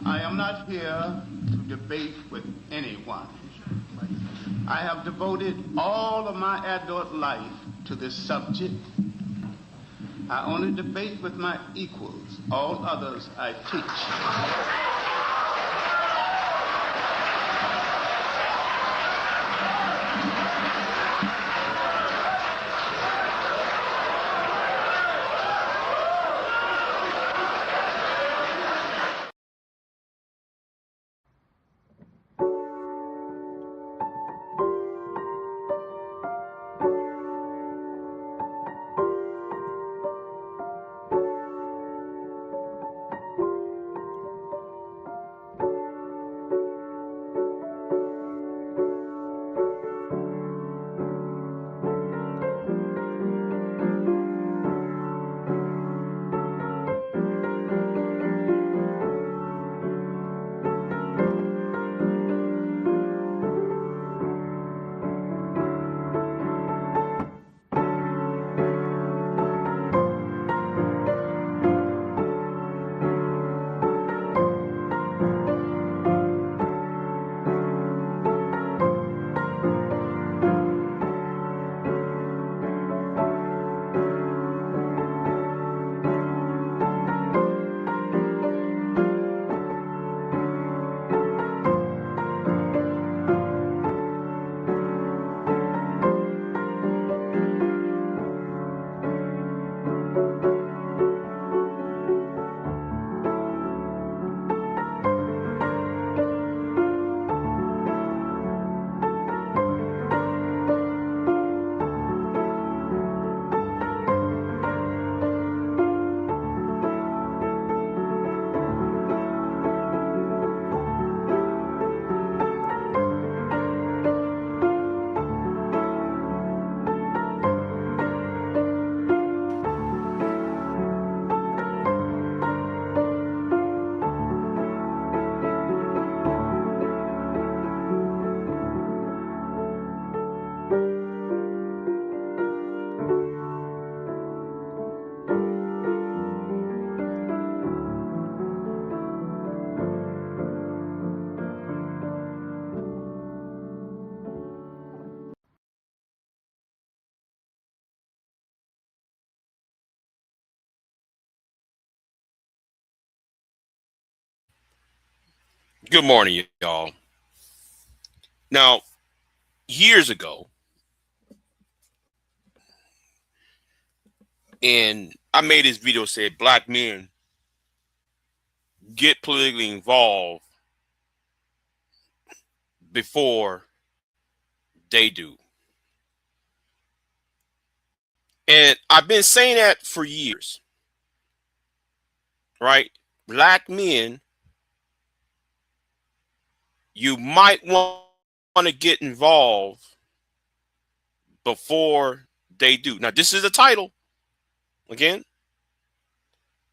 I am not here to debate with anyone. I have devoted all of my adult life to this subject. I only debate with my equals. All others I teach. Good morning, y'all. Now, years ago, and I made this video said black men get politically involved before they do. And I've been saying that for years, right? Black men, you might want to get involved before they do. Now, this is a title again,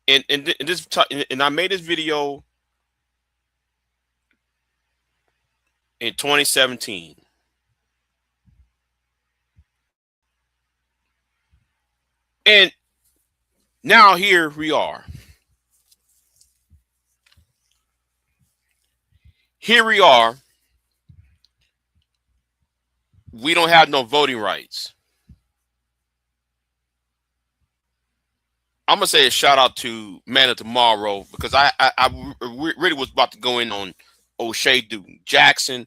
and I made this video in 2017. And now here we are. Here we are. We don't have no voting rights. I'm gonna say a shout out to Man of Tomorrow because I really was about to go in on O'Shea Dewey Jackson,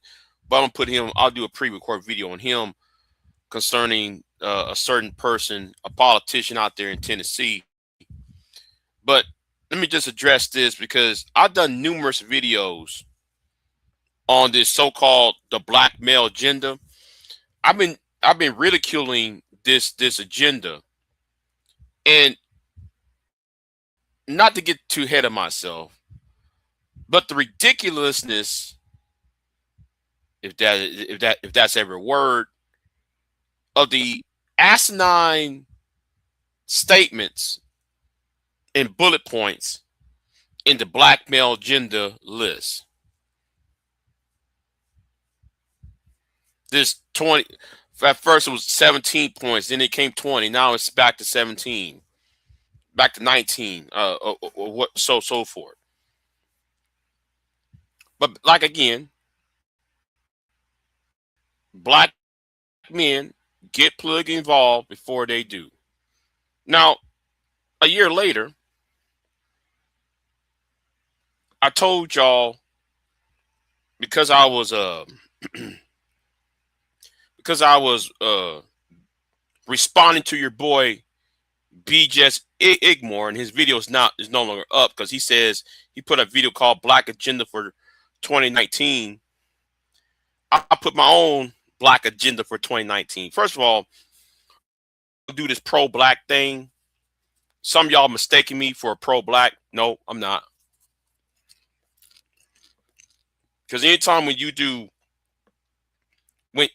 but I'm gonna put him. I'll do a pre-record video on him concerning a certain person, a politician out there in Tennessee. But let me just address this because I've done numerous videos on this so-called the black male agenda. I've been ridiculing this agenda, and not to get too ahead of myself, but the ridiculousness, if that's ever a word, of the asinine statements and bullet points in the black male agenda list. This 20, at first it was 17 points, then it came 20, now it's back to 17, back to 19, what so forth. But like again, black men get politically involved before they do. Now, a year later, I told y'all because I was because I was responding to your boy BJ Igmore, and his video is no longer up because he says he put a video called Black Agenda for 2019. I put my own Black Agenda for 2019. First of all, I do this pro-black thing. Some of y'all mistaking me for a pro-black. No, I'm not. Because anytime when you do,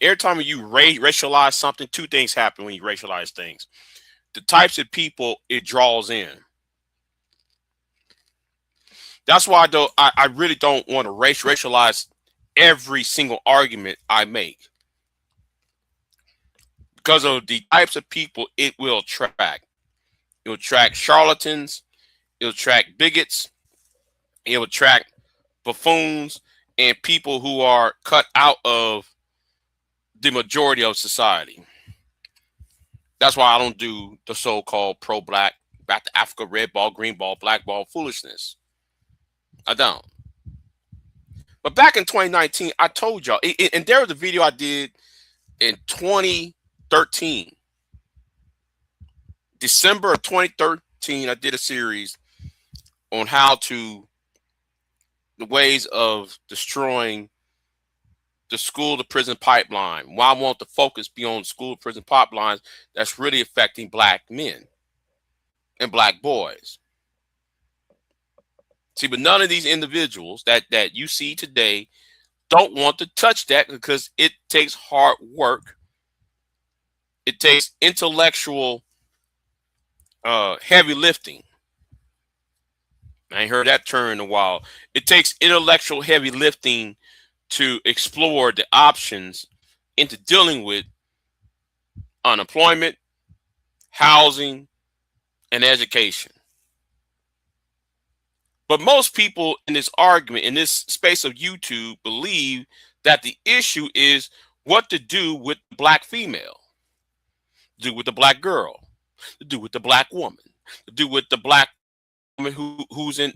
every time when you racialize something, two things happen when you racialize things. The types of people it draws in. That's why I really don't want to racialize every single argument I make. Because of the types of people it will attract. It will attract charlatans. It will attract bigots. It will attract buffoons and people who are cut out of the majority of society. That's why I don't do the so-called pro-black, back to Africa, red ball, green ball, black ball foolishness. I don't. But back in 2019, I told y'all, and there was a video I did in 2013. December of 2013, I did a series on the ways of destroying the school to prison pipeline. Why I want the focus be on school to prison pipelines that's really affecting black men and black boys. See, but none of these individuals that you see today don't want to touch that because it takes hard work. It takes intellectual heavy lifting. I ain't heard that term in a while. It takes intellectual heavy lifting to explore the options into dealing with unemployment, housing, and education. But most people in this argument, in this space of YouTube, believe that the issue is what to do with the black female, to do with the black girl, to do with the black woman, to do with the black woman who's in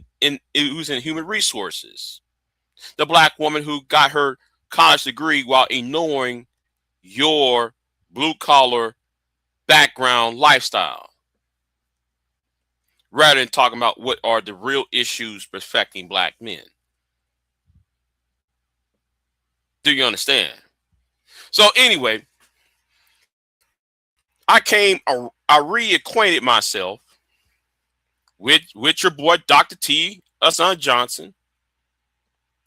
human resources, the black woman who got her college degree while ignoring your blue collar background lifestyle, rather than talking about what are the real issues affecting black men. Do you understand? So anyway, I reacquainted myself with your boy Dr. T. Hassan Johnson.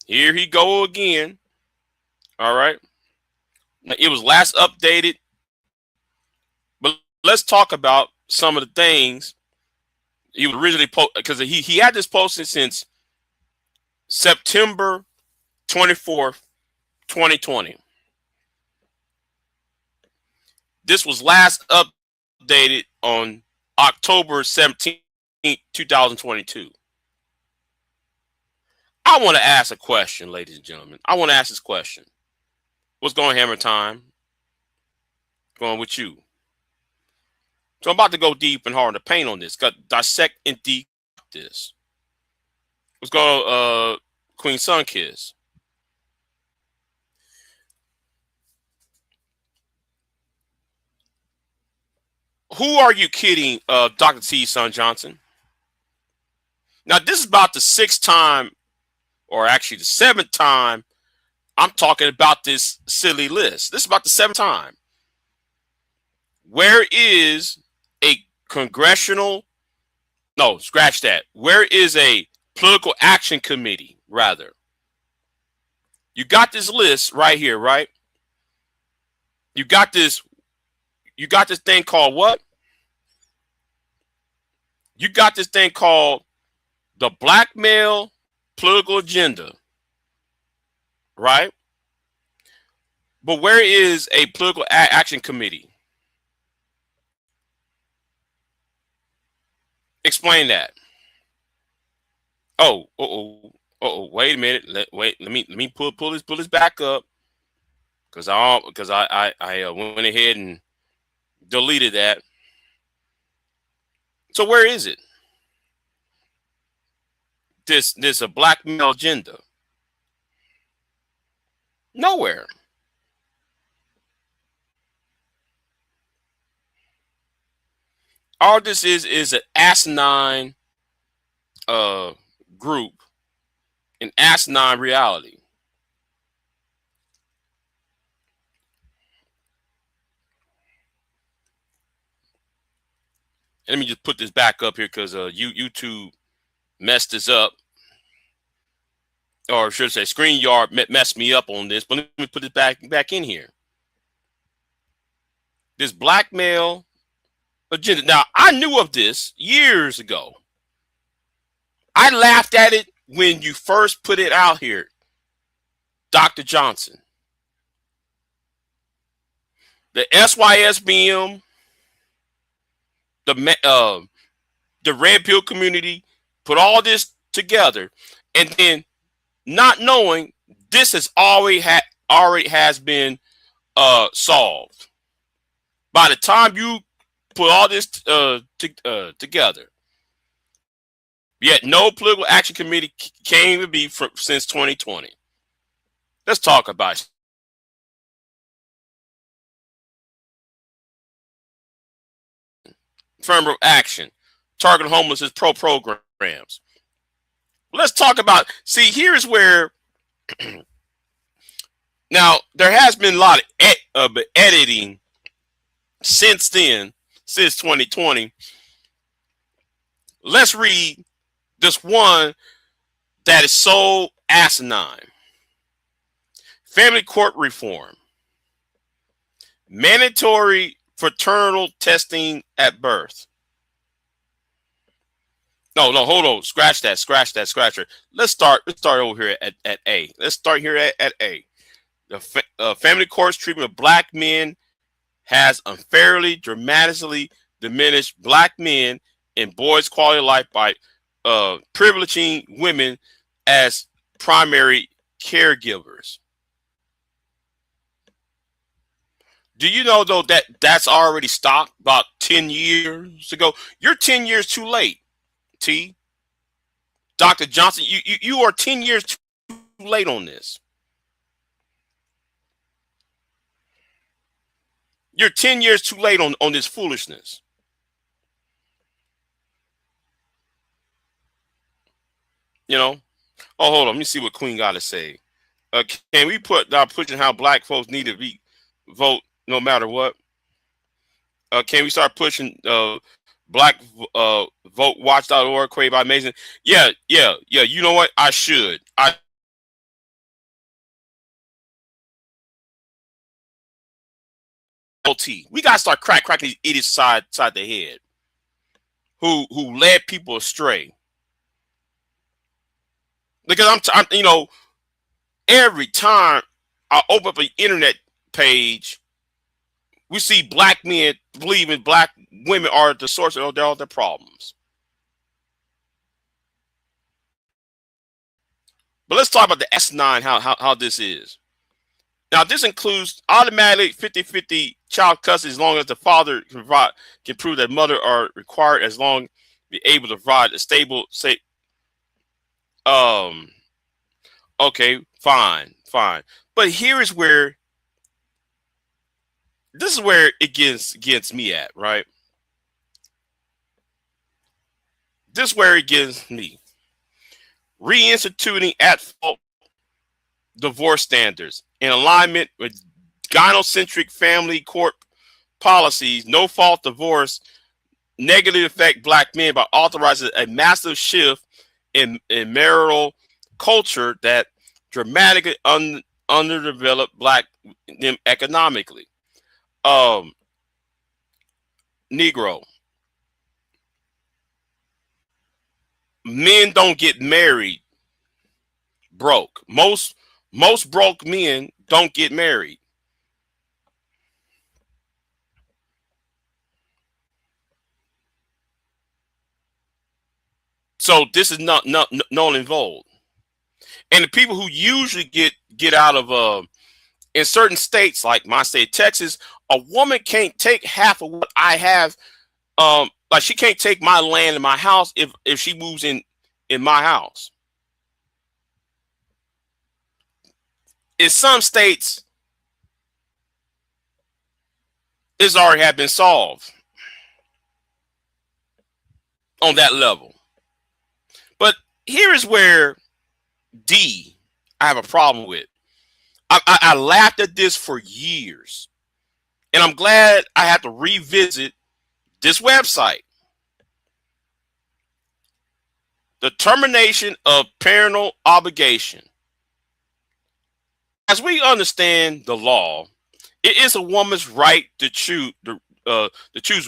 Here he go again. All right. Now, it was last updated, but let's talk about some of the things he was originally posted, because he had this posted since September 24th, 2020. This was last updated on October 17th, 2022. I want to ask a question, ladies and gentlemen. I want to ask this question. What's going, Hammer Time? Going with you. So I'm about to go deep and hard in the paint on this. Got dissect and deep this. Let's go, Queen Sunkiss. Who are you kidding, Dr. T. Son Johnson? Now, this is about the sixth time, or actually the seventh time, I'm talking about this silly list. This is about the seventh time. Where is a congressional? No, scratch that. Where is a political action committee, rather? You got this list right here, right? You got this thing called what? You got this thing called the Black Male Political Agenda, right? But where is a political action committee? Explain that. Oh, Oh, wait a minute. Let me pull this back up because I went ahead and deleted that. So where is it? This a black male agenda? Nowhere. All this is an asinine group, an asinine reality. And let me just put this back up here because YouTube messed this up, or should I say, StreamYard messed me up on this. But let me put it back in here. This blackmail agenda. Now, I knew of this years ago. I laughed at it when you first put it out here, Dr. Johnson. The SYSBM, the Red Pill community put all this together, and then not knowing this has already has been solved. By the time you put all this together, yet no political action committee came to be since 2020. Let's talk about it. Affirmative action, target homelessness programs. Let's talk about. See, here's where. Now there has been a lot of editing since then, since 2020. Let's read this one that is so asinine. Family court reform. Mandatory fraternal testing at birth. No, hold on. Scratch that. Let's start over here at A. Let's start here at A. The family court's treatment of black men has unfairly, dramatically diminished black men and boys' quality of life by privileging women as primary caregivers. Do you know, though, that that's already stopped about 10 years ago? You're 10 years too late, T. Dr. Johnson, you are 10 years too late on this. You're 10 years too late on this foolishness. You know? Oh, hold on. Let me see what Queen got to say. Can we start pushing how black folks need to vote no matter what? Can we start pushing black vote watch.org, created by Mason? Yeah. You know what? I should. We gotta start cracking these idiots side the head who led people astray. Because I'm every time I open up an internet page, we see black men believing black women are the source of all their problems. But let's talk about the S9, how this is. Now, this includes automatically 50-50 child custody as long as the father can prove that mother are required, as long as be able to provide a stable, say, okay, fine. But here is where it gets me at, right? This is where it gets me. Reinstituting at fault divorce standards in alignment with gynocentric family court policies. No fault divorce negatively affect black men by authorizing a massive shift in marital culture that dramatically underdeveloped black them economically. Negro. Men don't get married broke. Most broke men don't get married. So this is not null and void. And the people who usually get out of in certain states, like my state, Texas, a woman can't take half of what I have. Like she can't take my land and my house if she moves in my house. In some states, this already have been solved on that level. But here is where I have a problem with. I laughed at this for years, and I'm glad I have to revisit this website. The termination of parental obligation. As we understand the law, it is a woman's right to choose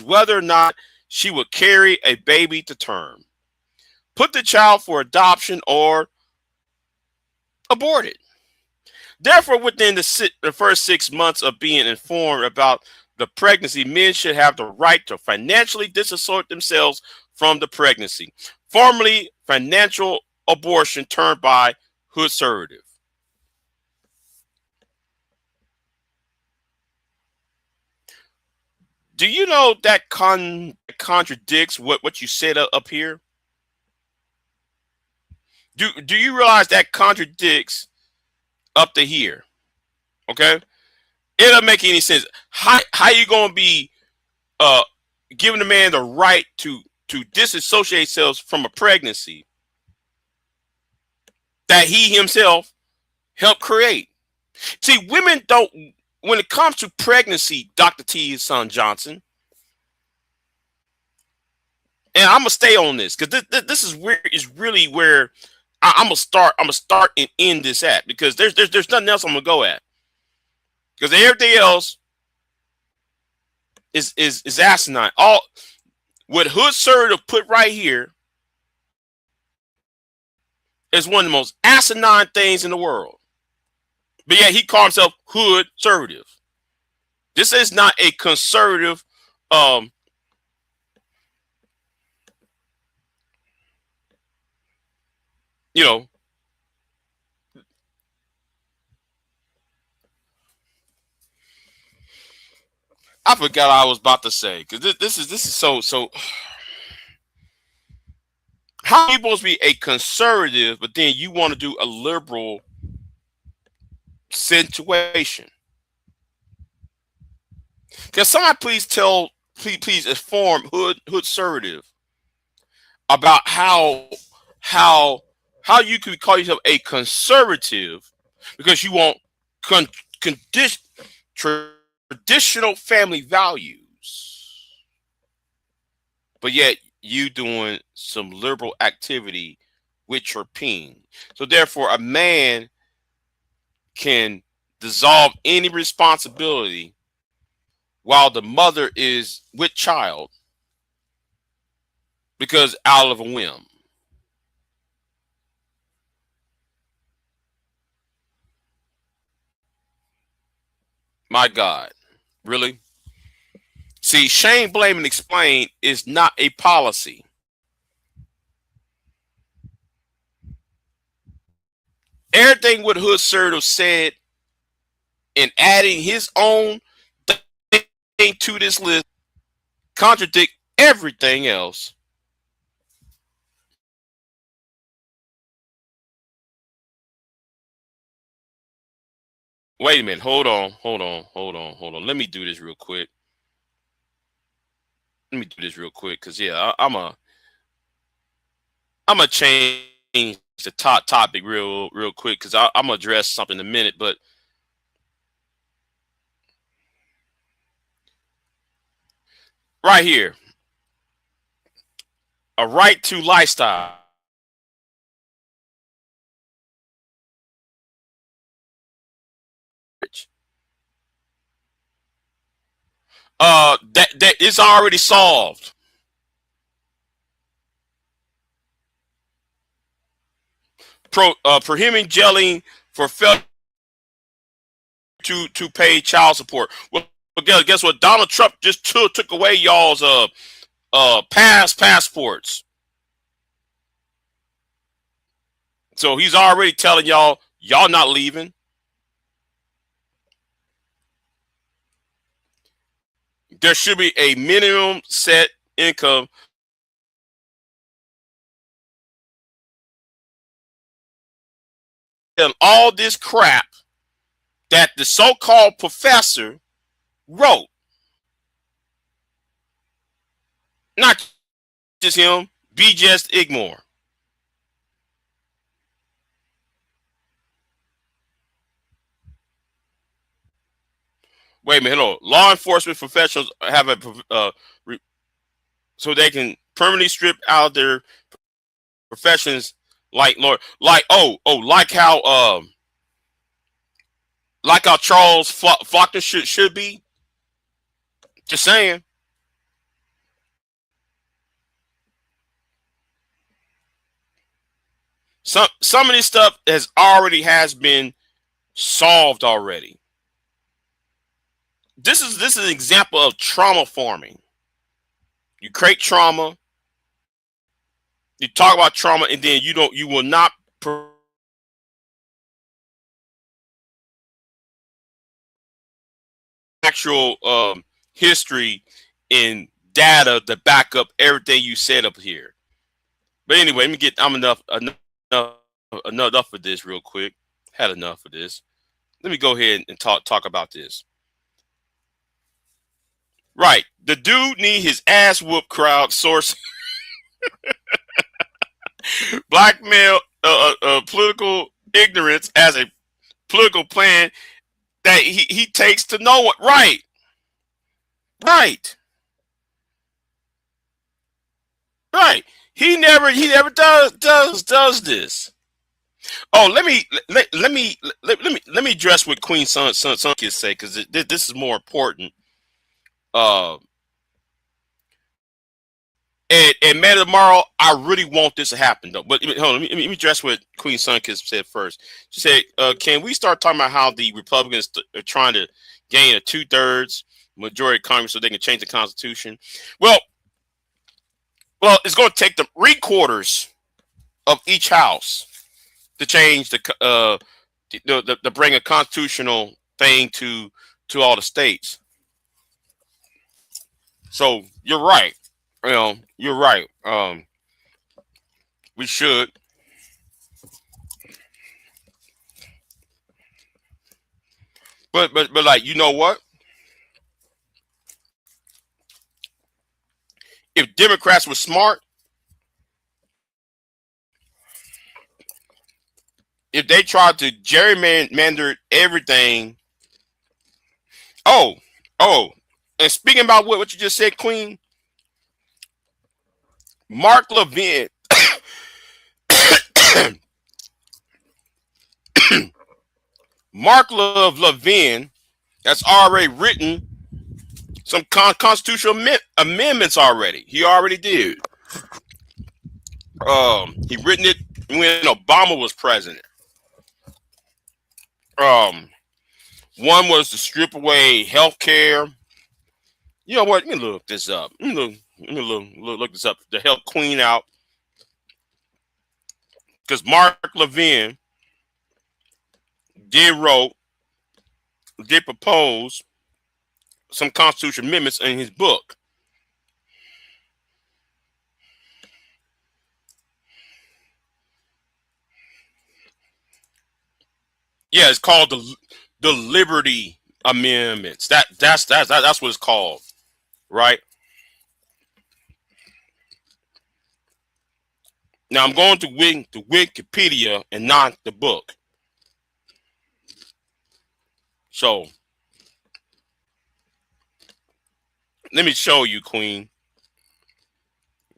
whether or not she will carry a baby to term, put the child for adoption, or abort it. Therefore, within the first 6 months of being informed about the pregnancy, men should have the right to financially disassociate themselves from the pregnancy, formerly financial abortion termed by Hood-Servative. Do you know that contradicts what you said up here? Do you realize that contradicts up to here? Okay, it doesn't make any sense. How you gonna be giving the man the right to disassociate himself from a pregnancy that he himself helped create? See, women don't. When it comes to pregnancy, Dr. T's son Johnson, and I'm gonna stay on this because this is really where I'm gonna start. I'm gonna start and end this at, because there's nothing else I'm gonna go at, because everything else is asinine. All what Hood-Servative put right here is one of the most asinine things in the world. But yet he called himself Hood-Servative. This is not a conservative you know, I forgot what I was about to say, because this is so. How are you supposed to be a conservative, but then you want to do a liberal situation? Can somebody please inform Hood-Servative about how you could call yourself a conservative because you want traditional family values, but yet you doing some liberal activity with your peen. So therefore, a man can dissolve any responsibility while the mother is with child because out of a whim. My God, really? See, shame, blame, and explain is not a policy. Everything what Hood-Servative said in adding his own thing to this list contradict everything else. Wait a minute. Hold on. Let me do this real quick. Because yeah, I'm gonna change the topic real quick, because I'm gonna address something in a minute. But right here, a right to lifestyle. That is already solved. Prohibiting jailing for failure to pay child support. Well, guess what? Donald Trump just took away y'all's passports. So he's already telling y'all not leaving. There should be a minimum set income. And all this crap that the so-called professor wrote. Not just him, be just ignore. Wait a minute, hold on. Law enforcement professionals have a so they can permanently strip out their professions, like Lord, like how Charles Faulkner should be. Just saying. Some of this stuff has been solved already. This is an example of trauma farming. You create trauma, you talk about trauma, and then you will not actual history and data to back up everything you said up here. But anyway, let me get enough of this real quick. Had enough of this. Let me go ahead and talk about this. Right. The dude need his ass whoop crowdsource blackmail political ignorance as a political plan that he takes to no one. Right. Right. Right. He never does this. Oh, let me address what Queen Sun kids say, because this is more important. And man, tomorrow, I really want this to happen, though. But hold on, let me address what Queen Sunkist said first. She said, "Can we start talking about how the Republicans are trying to gain a 2/3 majority of Congress so they can change the Constitution?" Well, it's going to take them 3/4 of each house to change to bring a constitutional thing to all the states. So you're right. You're right. We should. But like, you know what? If Democrats were smart, if they tried to gerrymander everything. Oh, and speaking about what you just said, Queen, Mark Levin, Levin, that's already written some constitutional amendments already. He already did. He written it when Obama was president. One was to strip away health care. You know what? Let me look this up. Let me look this up to help Queen out. Because Mark Levin did propose some constitutional amendments in his book. Yeah, it's called the Liberty Amendments. That's what it's called, right? Now I'm going to Wikipedia and not the book. So let me show you, Queen.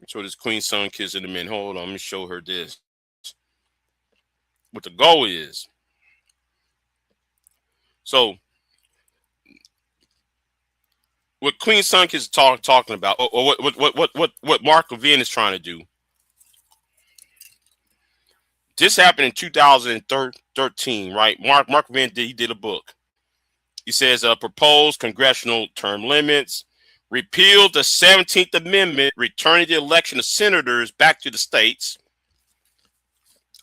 Show this Queen Sun Kids in a minute. Hold on, let me show her this. What the goal is. So what Queen Sun Kids talking about, or what Mark Levin is trying to do. This happened in 2013, right? Mark Levin did a book. He says, proposed congressional term limits, repealed the 17th Amendment, returning the election of senators back to the states,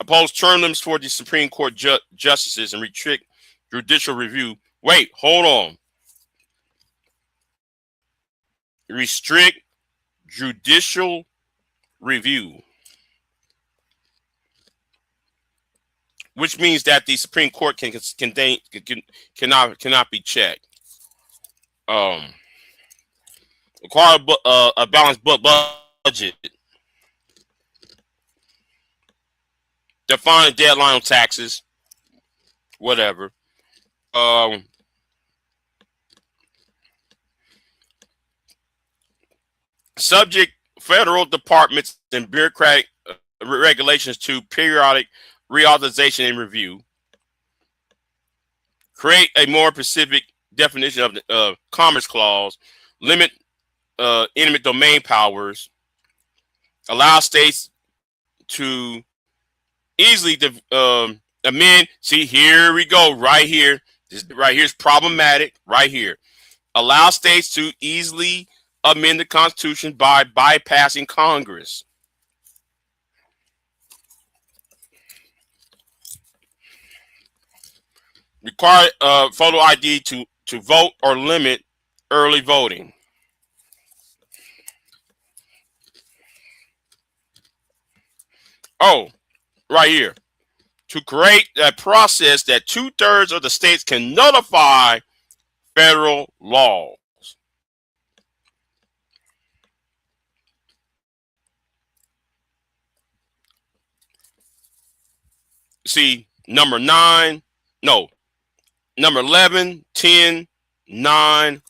oppose term limits for the Supreme Court justices and restrict judicial review. Wait, hold on. Restrict judicial review, which means that the Supreme Court cannot be checked. Require a balanced budget. Define a deadline on taxes. Whatever. Subject federal departments and bureaucratic regulations to periodic reauthorization and review. Create a more specific definition of the Commerce Clause. Limit eminent domain powers. Allow states to easily amend. See, here we go. Right here. This right here is problematic. Right here. Allow states to easily amend the Constitution by bypassing Congress. Require photo ID to vote or limit early voting. Oh, right here. To create a process that 2/3 of the states can notify federal laws. See, number 9, no, number 11, 10, 9,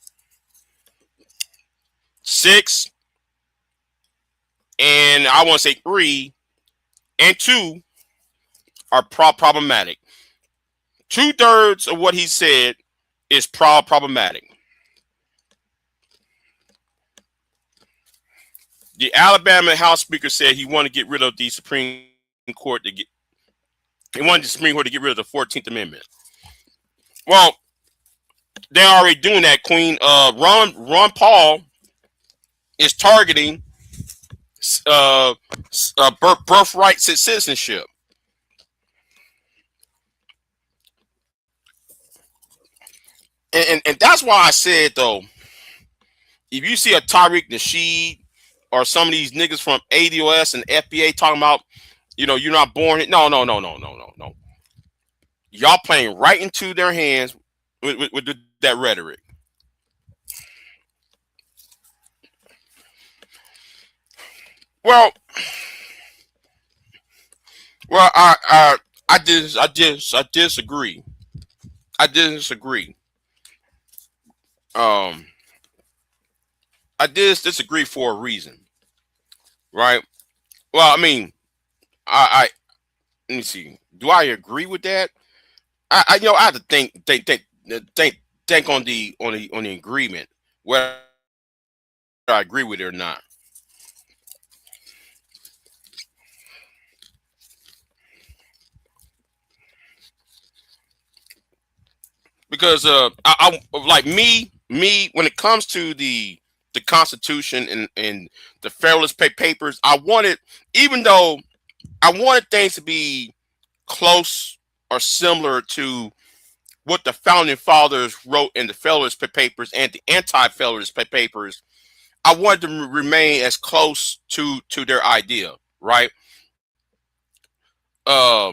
6, and I want to say 3 and 2 are problematic. 2/3 of what he said is problematic. The Alabama House Speaker said he wanted to get rid of the Supreme Court he wanted the Supreme Court to get rid of the 14th Amendment. Well, they're already doing that, Queen. Ron Paul is targeting birthright citizenship. And that's why I said, though, if you see a Tariq Nasheed or some of these niggas from ADOS and FBA talking about, you're not born here. No. Y'all playing right into their hands with that rhetoric. Well, I disagree. I disagree. I disagree for a reason, right? Well, I mean, I let me see. Do I agree with that? I have to think on the agreement whether I agree with it or not. Because I like me when it comes to the Constitution and the Federalist Papers, even though I wanted things to be close or similar to what the founding fathers wrote in the Federalist Papers and the anti-Federalist Papers, I wanted to remain as close to their idea, right? Or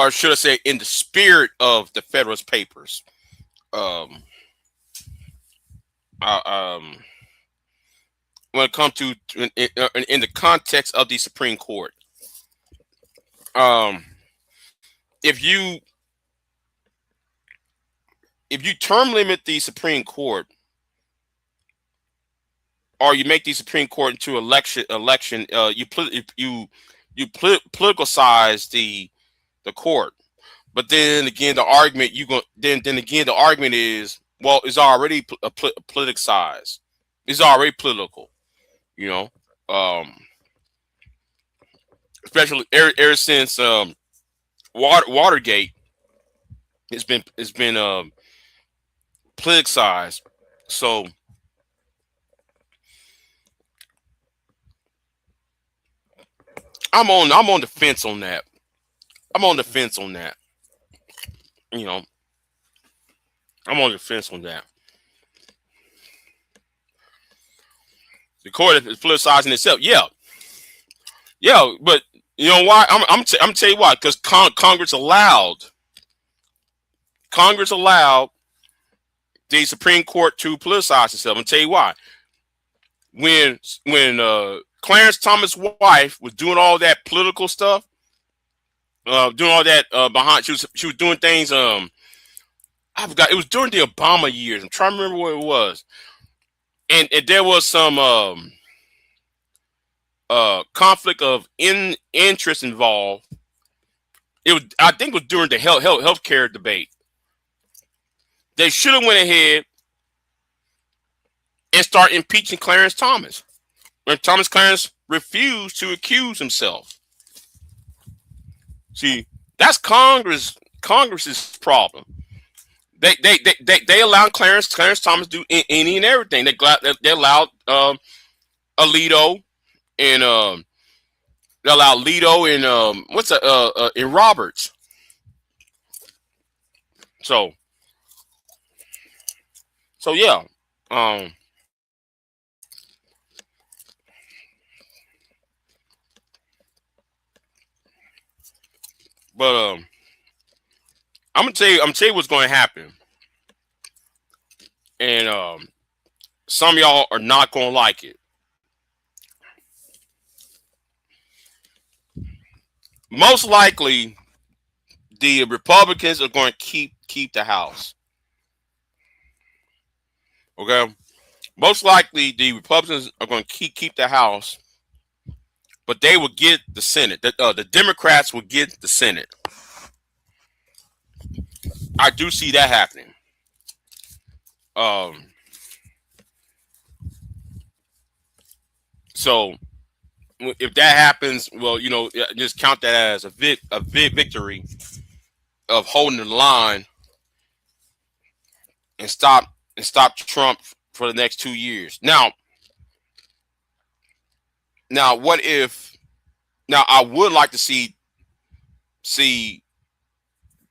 should I say, in the spirit of the Federalist Papers. When it comes to in the context of the Supreme Court, if you term limit the Supreme Court, or you make the Supreme Court into election, you politicize the court. But then again, the argument the argument is, well, it's already politicized. It's already political, especially ever since Watergate. It's been politicized. So I'm on the fence on that. I'm on the fence on that. You know, I'm on the fence on that. The court is politicizing itself. Yeah, yeah, but you know why? I'm tell you why. Because Congress allowed the Supreme Court to politicize itself. I'm tell you why. When Clarence Thomas' wife was doing all that political stuff, doing all that behind, she was doing things. I forgot. It was during the Obama years. I'm trying to remember what it was, and there was some conflict of interest involved. I think it was during the healthcare debate. They should have went ahead and start impeaching Clarence Thomas when Thomas Clarence refused to accuse himself. See, that's Congress's problem. They allowed Clarence Thomas to do any and everything. They allowed Alito and they allowed Alito and and Roberts. So yeah. But I'm gonna tell you what's going to happen, and some of y'all are not going to like it. Most likely, the Republicans are going to keep the House. Okay, most likely the Republicans are going to keep the House, but they will get the Senate. The Democrats will get the Senate. I do see that happening. So if that happens, well, you know, just count that as a victory of holding the line and stop Trump for the next 2 years. Now, what if? Now, I would like to see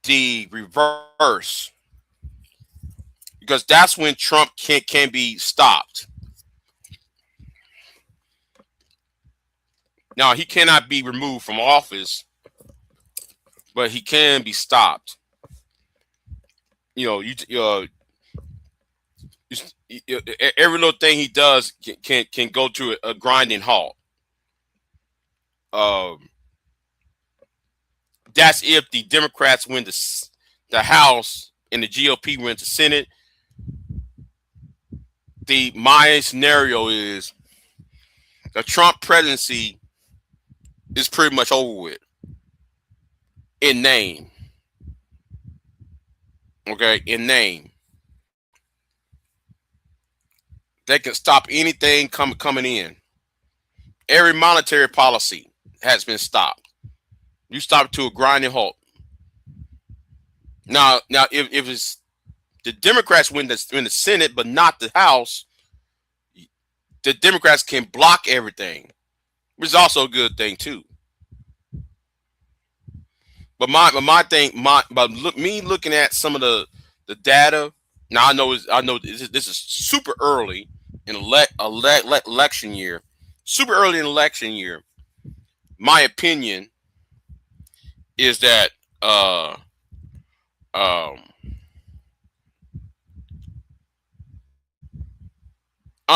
the reverse, because that's when Trump can be stopped. Now, he cannot be removed from office, but he can be stopped. You know, every little thing he does can go to a grinding halt. That's if the Democrats win the House and the GOP wins the Senate. My scenario is the Trump presidency is pretty much over with in name. Okay, in name. They can stop anything coming in. Every monetary policy has been stopped. You stop it to a grinding halt. Now, if it's the Democrats win the Senate but not the House, the Democrats can block everything, which is also a good thing too. But me looking at some of the data. Now I know this is super early in election year. Super early in election year. My opinion is that I'm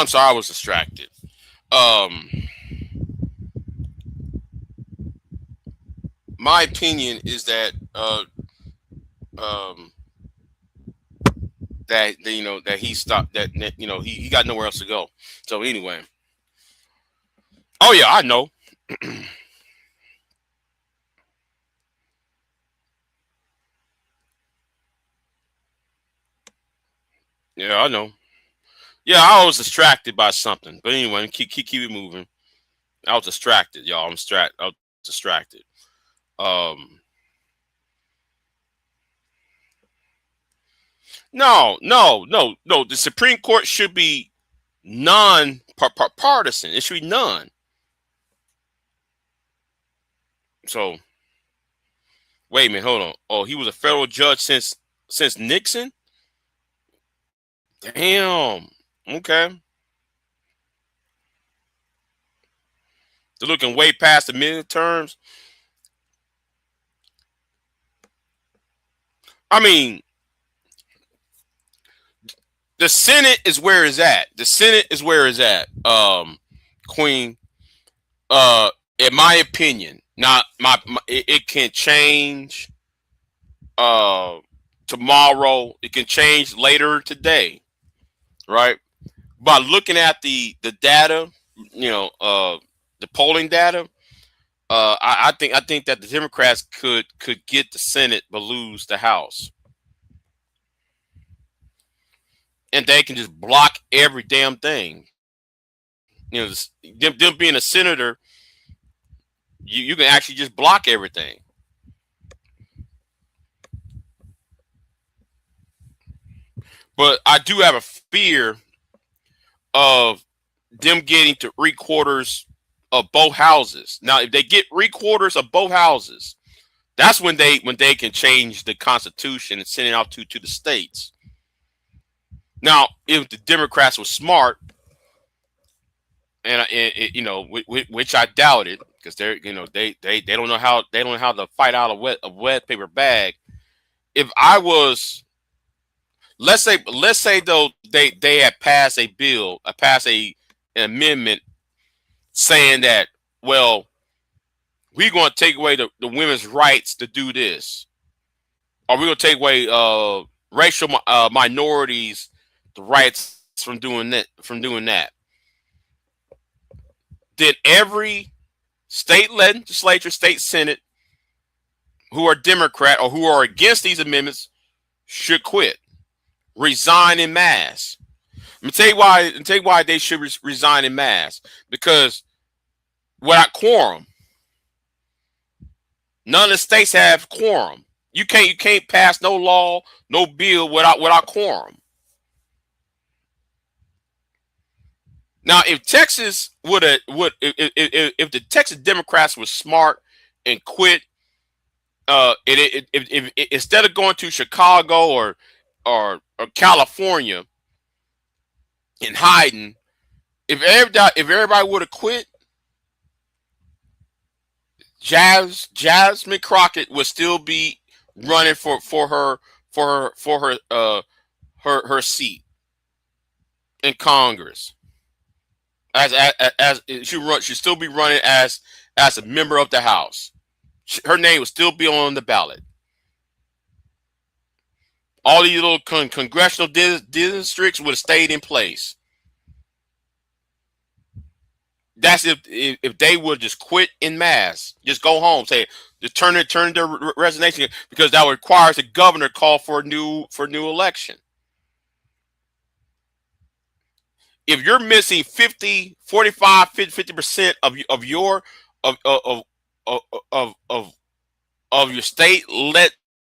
sorry, I was distracted. My opinion is that that he stopped, that he got nowhere else to go. So anyway, oh yeah, I know. Yeah, I know. Yeah, I was distracted by something, but anyway, keep it moving. I was distracted, y'all. I was distracted. No. The Supreme Court should be non-partisan. It should be none. So wait a minute, hold on. Oh, he was a federal judge since Nixon? Damn. Okay. They're looking way past the midterms. I mean, the Senate is where it's at. The Senate is where it's at. Queen. In my opinion, not it can change tomorrow. It can change later today, right? By looking at the data, the polling data, I think that the Democrats could get the Senate but lose the House, and they can just block every damn thing. Them being a senator, you can actually just block everything. But I do have a fear of them getting to 3/4 of both houses. Now, if they get 3/4 of both houses, that's when they can change the Constitution and send it out to the states. Now, if the Democrats were smart, and which I doubt it, because they don't know how to fight out a wet paper bag. If I was, let's say though they had passed a bill, an amendment saying that, well, we're going to take away the women's rights to do this, or we're going to take away racial minorities the rights from doing that. Then every state legislature, state senate who are Democrat or who are against these amendments should quit, resign en masse. Let me tell you why they should resign en masse. Because without quorum, none of the states have quorum. You can't pass no law, no bill without quorum. Now, if Texas if the Texas Democrats were smart and quit, if instead of going to Chicago or California and hiding, if everybody would have quit, Jasmine Crockett would still be running for her seat in Congress. As she'd still be running as a member of the House. Her name would still be on the ballot. All these little congressional districts would have stayed in place. That's if they would just quit en masse, just go home, say, just turn their resignation, because that requires the governor call for a new election. If you're missing 50, 45, 50% of your state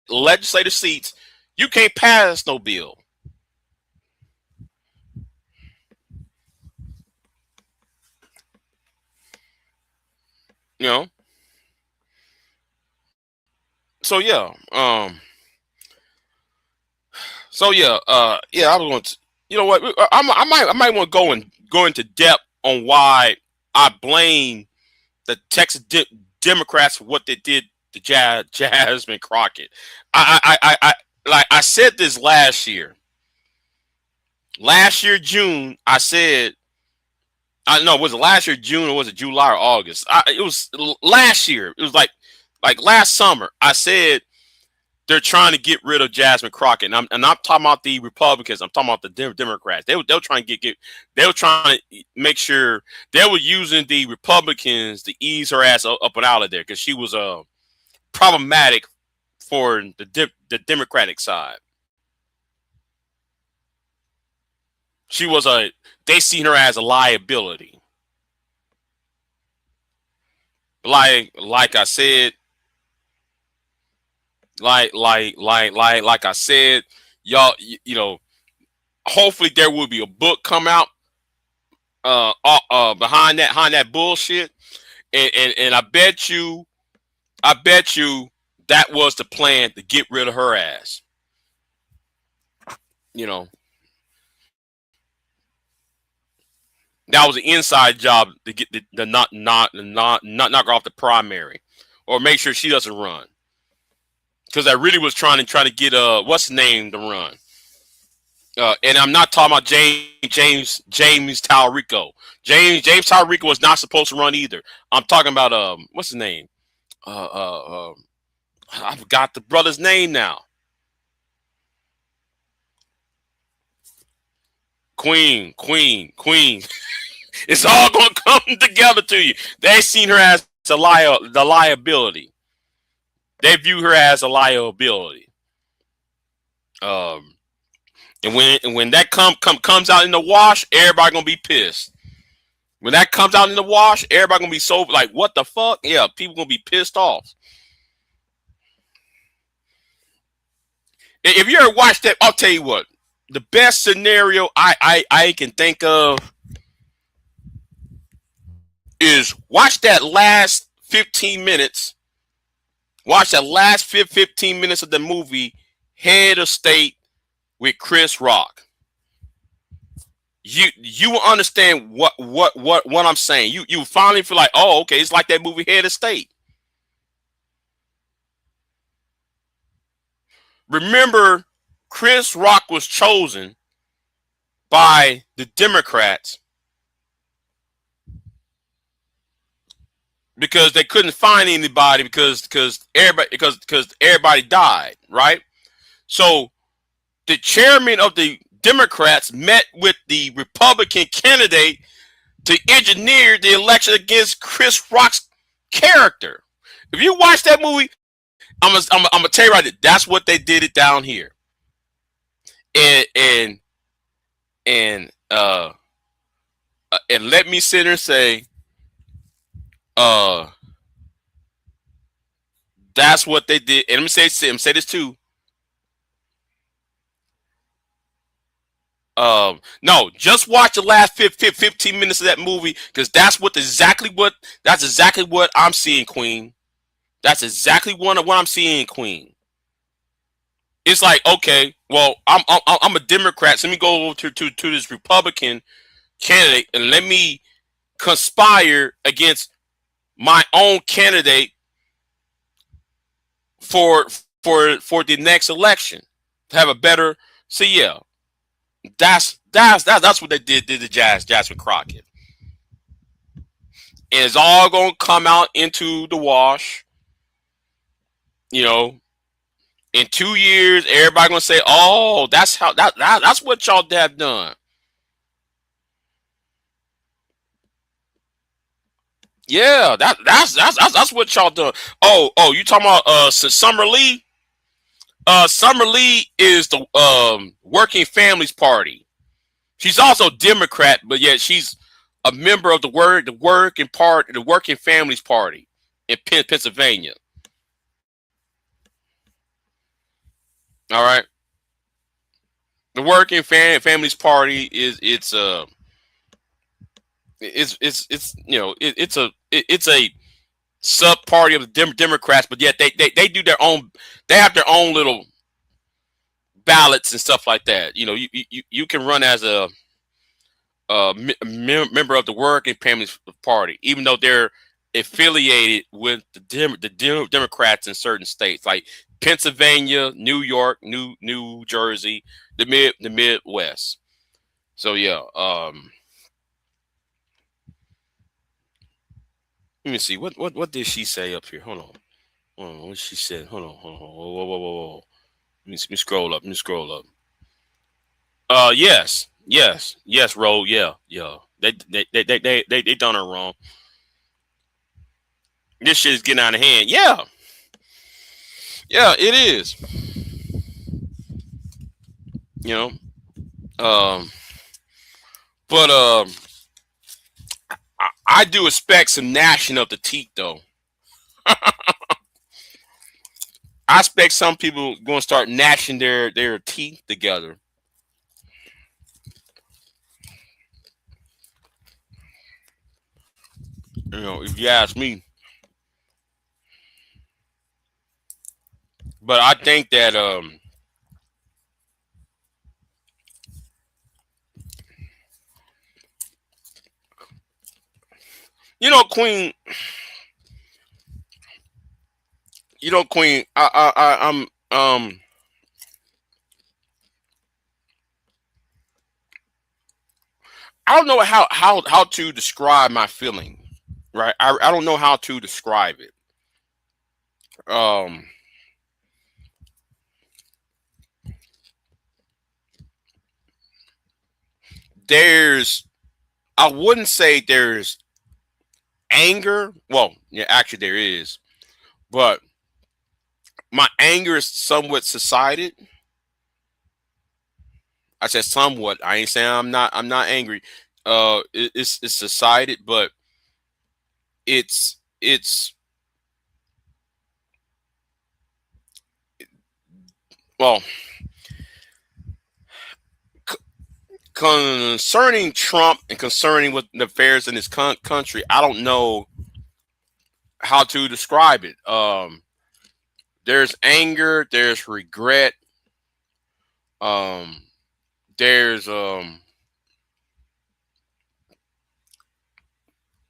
legislative seats, you can't pass no bill. So yeah, I was going to, you know what, I might want to go into depth on why I blame the Texas Democrats for what they did to Jasmine Crockett. I said this last year. Last year June, I said, I know, was it last year June or was it July or August? It was last year. It was like last summer. I said they're trying to get rid of Jasmine Crockett, and I'm talking about the Republicans. I'm talking about the Democrats. They were trying to they were trying to make sure they were using the Republicans to ease her ass up and out of there, because she was problematic for the Democratic side. She was they seen her as a liability. Like I said. Like I said, y'all, hopefully there will be a book come out behind that bullshit, and I bet you I bet you that was the plan to get rid of her ass. You know, that was an inside job to get the not knock her off the primary, or make sure she doesn't run. Because I really was trying to get what's the name to run. And I'm not talking about James Talrico. James Talrico was not supposed to run either. I'm talking about what's his name? Uh, uh, uh, I forgot the brother's name now. Queen. It's all gonna come together to you. They seen her as the liability. They view her as a liability. Um, and when that comes out in the wash, everybody gonna be pissed. When that comes out in the wash, everybody gonna be so like, what the fuck? Yeah, people gonna be pissed off. If you ever watched that, I'll tell you what. The best scenario I can think of is watch that last 15 minutes. Watch that last 15 minutes of the movie Head of State with Chris Rock. You will understand what I'm saying. You finally feel like, oh, okay, it's like that movie Head of State. Remember, Chris Rock was chosen by the Democrats because they couldn't find anybody because everybody died, right? So the chairman of the Democrats met with the Republican candidate to engineer the election against Chris Rock's character. If you watch that movie, I'm gonna tell you right there, that's what they did it down here. And and uh and let me sit there and say, uh that's what they did. And let me say this too. No, just watch the last 15 minutes of that movie because that's exactly what I'm seeing, Queen. That's exactly what I'm seeing, Queen. It's like, okay, well, I'm a Democrat, so let me go over to this Republican candidate and let me conspire against my own candidate for for the next election to have a better. See, yeah, that's what they did to Jasmine Crockett, and it's all gonna come out into the wash. You know, in 2 years, everybody gonna say, "Oh, that's what y'all have done." Yeah, that's what y'all done. Oh, you talking about Summer Lee? Summer Lee is the Working Families Party. She's also Democrat, but yet she's a member of the Working Families Party in Pennsylvania. All right, the Working Families Party is it's it's a sub party of the Democrats, but yet they do their own. They have their own little ballots and stuff like that. You know, you can run as a member of the Working Families Party, even though they're affiliated with the Democrats in certain states like Pennsylvania, New York, New Jersey, the Midwest. So yeah, let me see what did she say up here? Hold on. What she said? Hold on. Whoa. Let me scroll up. Let me scroll up. Yes, Ro. Yeah. They done her wrong. This shit is getting out of hand. Yeah, it is. You know, um, but I do expect some gnashing of the teeth though. I expect some people going to start gnashing their teeth together. You know, if you ask me. But I think that you know, Queen, Queen, I'm I don't know how to describe my feeling, right? I don't know how to describe it. Um, there's I wouldn't say there's anger. Well, yeah, actually there is, but my anger is somewhat subsided. I said somewhat. I ain't saying I'm not angry. It's subsided, but it's well c- concerning Trump and concerning what the affairs in this country. I don't know how to describe it. There's anger. There's regret. Um, there's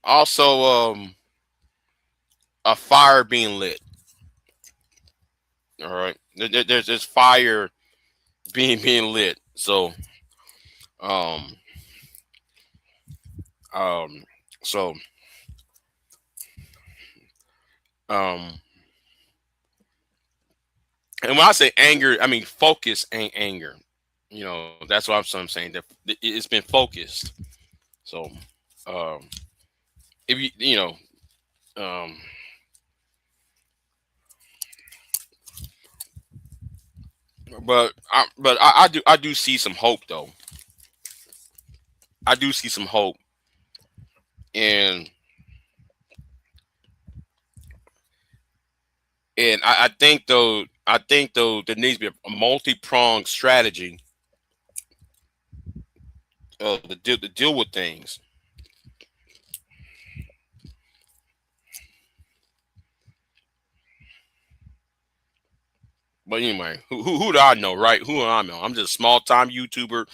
also a fire being lit. All right, there's fire being lit. So um um so um and when I say anger, I mean focus and anger. You know, that's what I'm saying. That it's been focused. So um if you know um I do see some hope though. I do see some hope, and I think though there needs to be a multi-pronged strategy to deal with things. But anyway, who do I know, right? Who do I know? I'm just a small time YouTuber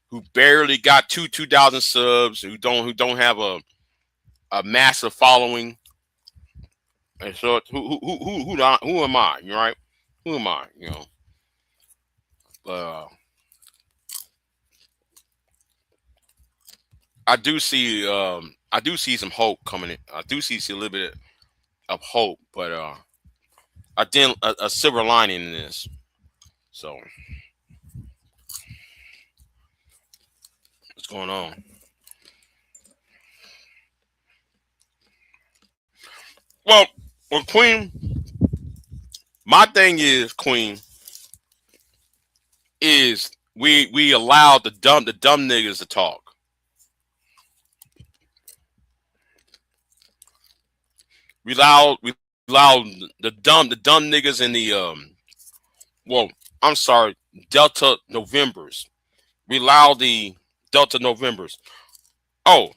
who barely got 2,000 subs, who don't have a massive following. And so who am I? You right? Who am I? You know. Uh, I do see some hope coming in. I do see a little bit of hope, but I didn't a silver lining in this. So what's going on? Well, well, Queen. My thing is, Queen, is we allow the dumb niggas to talk. We allow the dumb niggas in the well, I'm sorry, Delta Novembers. We allow the Delta Novembers. Oh,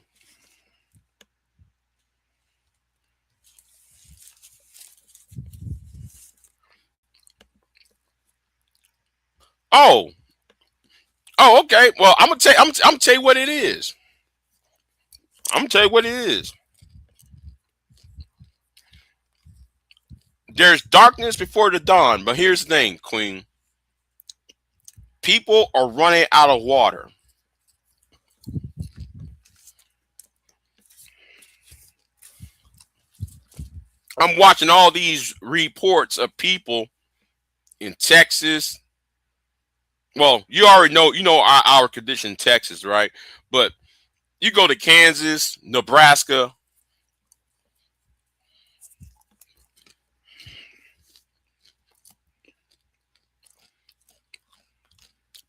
oh, oh, okay. Well, I'm gonna tell you what it is. I'm gonna tell you what it is. There's darkness before the dawn, but here's the thing, Queen. People are running out of water. I'm watching all these reports of people in Texas. Well, you already know, you know our condition in Texas, right? But you go to Kansas, Nebraska,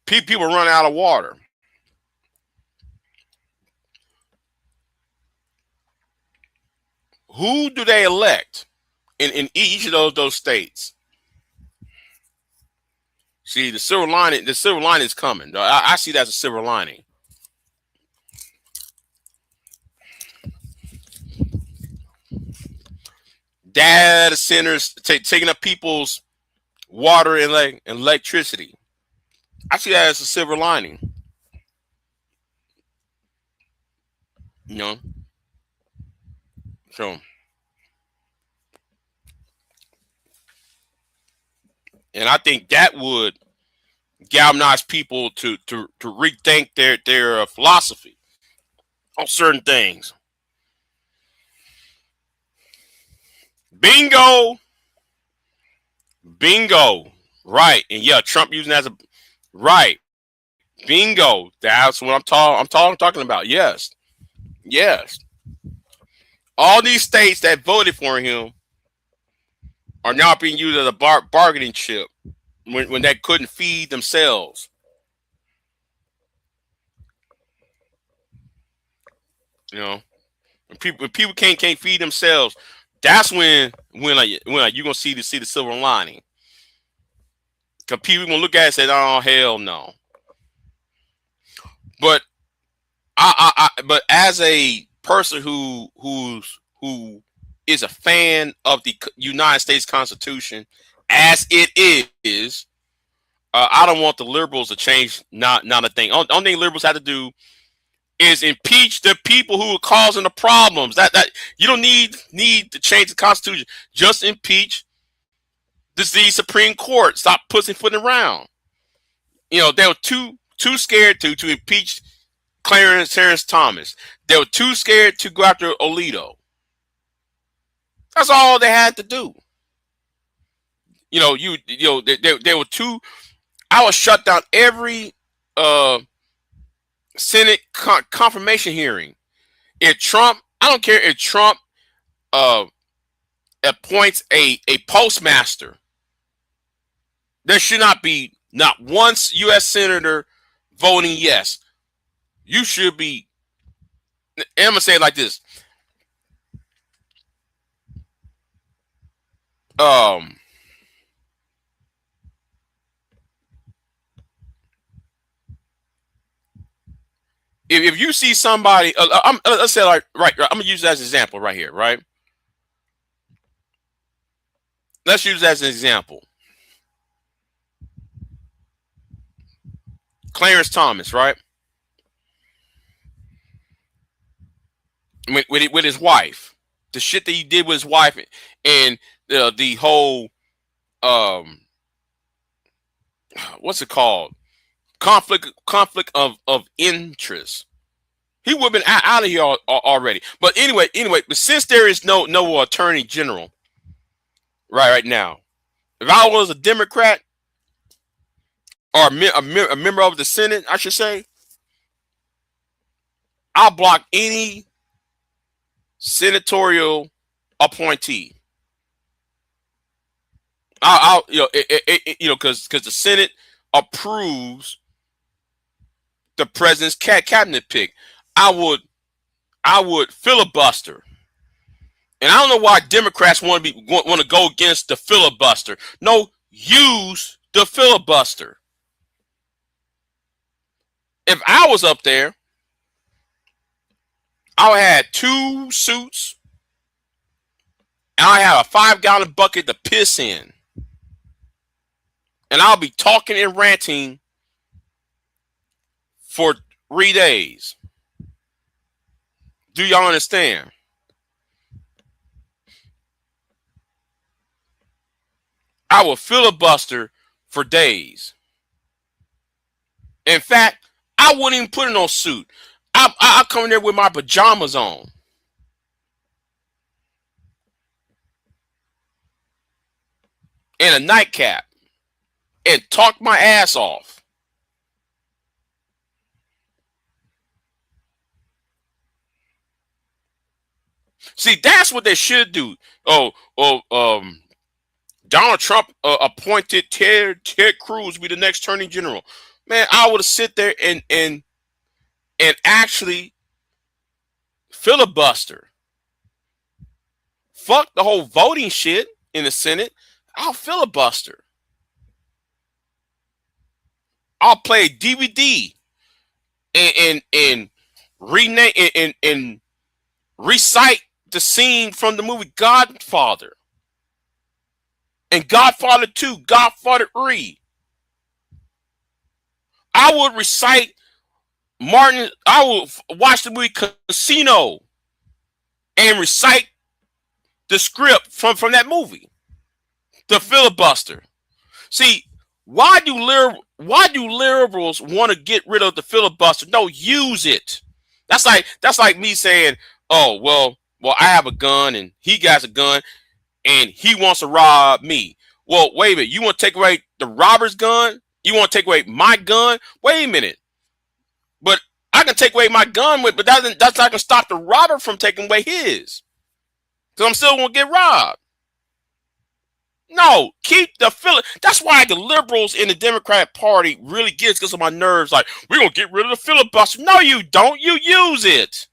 people run out of water. Who do they elect in each of those states? See, the silver lining is coming. I see that as a silver lining. Data centers taking up people's water, and electricity. I see that as a silver lining. You know, so and I think that would galvanize people to rethink their philosophy on certain things. Bingo, bingo, right, and yeah, Trump using that as a right. Bingo, that's what I'm talking about. Yes, yes. All these states that voted for him are now being used as a bargaining chip when they couldn't feed themselves. You know, when people can't feed themselves, that's when you're gonna see the silver lining. Cause people gonna look at it and say, "Oh hell no." But but as a person who is a fan of the United States Constitution as it is, I don't want the liberals to change. Not a thing. Only thing liberals have to do is impeach the people who are causing the problems. That you don't need to change the Constitution. Just impeach the Supreme Court. Stop pussyfooting around. You know, they were too scared to impeach Terrence Thomas. They were too scared to go after Alito. That's all they had to do. You know, they were too. I would shut down every Senate confirmation hearing. If Trump, I don't care if Trump appoints a postmaster, there should not be not one U.S. senator voting yes. You should be. And I'm gonna say it like this. If you see somebody, let's say like right, I'm gonna use that as an example right here, right? Let's use that as an example. Clarence Thomas, right? With his wife, the shit that he did with his wife, and the whole what's it called? Conflict of interest. He would have been out of here already. But anyway, but since there is no attorney general right now, if I was a Democrat or a member of the Senate, I should say, I'll block any senatorial appointee. I'll because the Senate approves the president's cabinet pick. I would filibuster, and I don't know why Democrats want to go against the filibuster. No, use the filibuster. If I was up there, I would have 2 suits, and I have a 5-gallon bucket to piss in, and I'll be talking and ranting for 3 days. Do y'all understand? I will filibuster for days. In fact, I wouldn't even put in no suit. I come in there with my pajamas on. And a nightcap. And talk my ass off. See, that's what they should do. Donald Trump appointed Ted Cruz to be the next attorney general. Man, I would have sit there and actually filibuster. Fuck the whole voting shit in the Senate. I'll filibuster. I'll play DVD and rename and recite the scene from the movie Godfather. and Godfather 2, Godfather 3. I would recite Martin. I would watch the movie Casino and recite the script from that movie, The Filibuster. See, why do liberals want to get rid of the filibuster? No, use it. That's like me saying, oh, well, I have a gun and he got a gun and he wants to rob me. Well, wait a minute. You want to take away the robber's gun? You want to take away my gun? Wait a minute. But I can take away my gun, but that's not going to stop the robber from taking away his. Because I'm still going to get robbed. No, keep the That's why the liberals in the Democratic Party really gets on my nerves. Like, we're going to get rid of the filibuster. No, you don't. You use it.